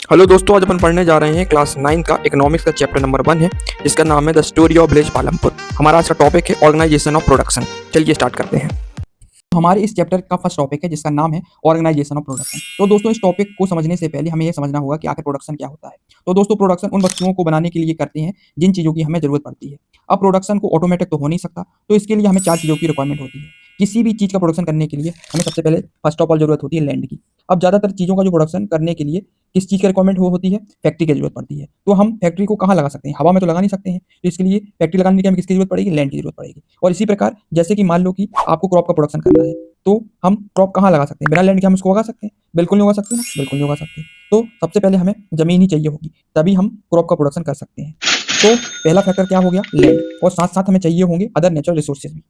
Hello दोस्तों, आज अपन पढ़ने जा रहे हैं क्लास 9 का इकोनॉमिक्स का चैप्टर नंबर 1 है, जिसका नाम है the story of village Palampur. हमारा आज का टॉपिक है ऑर्गेनाइजेशन ऑफ प्रोडक्शन। चलिए स्टार्ट करते हैं। हमारे इस चैप्टर का फर्स्ट टॉपिक है जिसका नाम है ऑर्गेनाइजेशन ऑफ प्रोडक्शन। तो दोस्तों इस टॉपिक को समझने से पहले हमें यह समझना होगा कि आखिर प्रोडक्शन क्या होता है। तो दोस्तों प्रोडक्शन उन वस्तुओं को बनाने के लिए करते हैं जिन चीज़ों की हमें जरूरत पड़ती है। अब प्रोडक्शन को ऑटोमेटिक तो हो नहीं सकता, तो इसके लिए हमें 4 चीज़ों की रिक्वायरमेंट होती है। किसी भी चीज़ का प्रोडक्शन करने के लिए हमें सबसे पहले फर्स्ट ऑफ ऑल जरूरत होती है लैंड की। अब ज़्यादातर चीज़ों का जो प्रोडक्शन करने के लिए किस चीज़ की रिक्वायरमेंट होती है, फैक्ट्री की जरूरत पड़ती है। तो हम फैक्ट्री को कहाँ लगा सकते हैं, हवा में तो लगा नहीं सकते हैं। तो इसके लिए फैक्ट्री लगाने के लिए हमें किसकी जरूरत पड़ेगी, लैंड की जरूरत पड़ेगी। और इसी प्रकार जैसे कि मान लो कि आपको क्रॉप का प्रोडक्शन करना है, तो हम क्रॉप कहाँ लगा सकते हैं, बिना लैंड के हम उसको उगा सकते हैं? बिल्कुल नहीं उगा सकते ना, बिल्कुल नहीं उगा सकते। तो सबसे पहले हमें जमीन ही चाहिए होगी, तभी हम क्रॉप का प्रोडक्शन कर सकते हैं। तो पहला फैक्टर क्या हो गया, लैंड। और साथ साथ हमें चाहिए होंगे अदर नेचुरल रिसोर्सेज भी।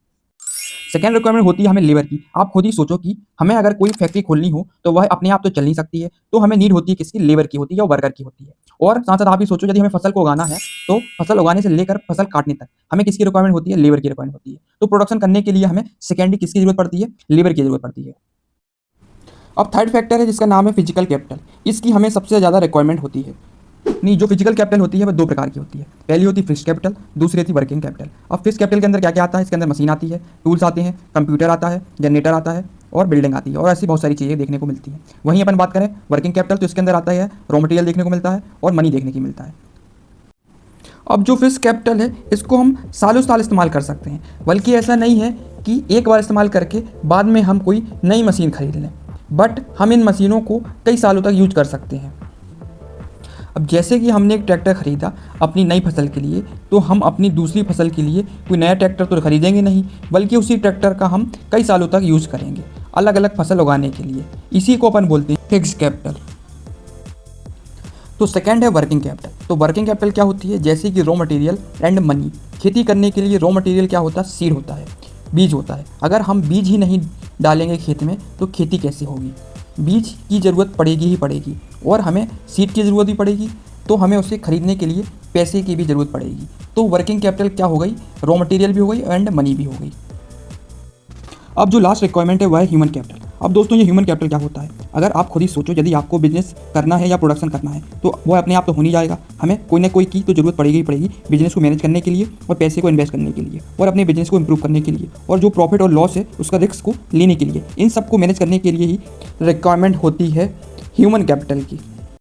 सेकेंड रिक्वायरमेंट होती है हमें लेबर की। आप खुद ही सोचो कि हमें अगर कोई फैक्ट्री खोलनी हो तो वह अपने आप तो चल नहीं सकती है, तो हमें नीड होती है किसकी, लेबर की होती है और वर्कर की होती है। और साथ साथ आप ही सोचो यदि हमें फसल को उगाना है तो फसल उगाने से लेकर फसल काटने तक हमें किसकी रिक्वायरमेंट होती है, लेबर की रिक्वायरमेंट होती है। तो प्रोडक्शन करने के लिए हमें सेकेंडरी किसकी जरूरत पड़ती है, लेबर की जरूरत पड़ती है। अब थर्ड फैक्टर है जिसका नाम है फिजिकल कैपिटल। इसकी हमें सबसे ज़्यादा रिक्वायरमेंट होती है। नहीं, जो फिजिकल कैपिटल होती है वह 2 प्रकार की होती है। पहली होती है फिक्स्ड कैपिटल, दूसरी होती है वर्किंग कैपिटल। अब फिक्स्ड कैपिटल के अंदर क्या क्या आता है, इसके अंदर मशीन आती है, टूल्स आते हैं, कंप्यूटर आता है, जनरेटर आता है और बिल्डिंग आती है, और ऐसी बहुत सारी चीज़ें देखने को मिलती हैं। वहीं अपन बात करें वर्किंग कैपिटल, तो इसके अंदर आता है रॉ मटेरियल देखने को मिलता है और मनी देखने को मिलता है। अब जो फिक्स्ड कैपिटल है इसको हम सालों साल इस्तेमाल कर सकते हैं, बल्कि ऐसा नहीं है कि एक बार इस्तेमाल करके बाद में हम कोई नई मशीन खरीद लें, बट हम इन मशीनों को कई सालों तक यूज कर सकते हैं। अब जैसे कि हमने एक ट्रैक्टर ख़रीदा अपनी नई फसल के लिए, तो हम अपनी दूसरी फसल के लिए कोई नया ट्रैक्टर तो खरीदेंगे नहीं, बल्कि उसी ट्रैक्टर का हम कई सालों तक यूज़ करेंगे अलग अलग फसल उगाने के लिए। इसी को अपन बोलते हैं फिक्स्ड कैपिटल। तो सेकंड है वर्किंग कैपिटल। तो वर्किंग कैपिटल क्या होती है, जैसे कि रॉ मटेरियल एंड मनी। खेती करने के लिए रॉ मटेरियल क्या होता है, सीड होता है, बीज होता है। अगर हम बीज ही नहीं डालेंगे खेत में तो खेती कैसे होगी, बीज की ज़रूरत पड़ेगी ही पड़ेगी, और हमें सीड की ज़रूरत भी पड़ेगी, तो हमें उसे खरीदने के लिए पैसे की भी ज़रूरत पड़ेगी। तो वर्किंग कैपिटल क्या हो गई, रॉ मटेरियल भी हो गई एंड मनी भी हो गई। अब जो लास्ट रिक्वायरमेंट है वह है ह्यूमन कैपिटल। अब दोस्तों ये ह्यूमन कैपिटल क्या होता है, अगर आप खुद ही सोचो यदि आपको बिजनेस करना है या प्रोडक्शन करना है तो वो अपने आप तो हो नहीं जाएगा, हमें कोई ना कोई की तो ज़रूरत पड़ेगी ही पड़ेगी बिजनेस को मैनेज करने के लिए और पैसे को इन्वेस्ट करने के लिए और अपने बिजनेस को इंप्रूव करने के लिए, और जो प्रॉफिट और लॉस है उसका रिस्क को लेने के लिए। इन सब को मैनेज करने के लिए ही रिक्वायरमेंट होती है ह्यूमन कैपिटल की।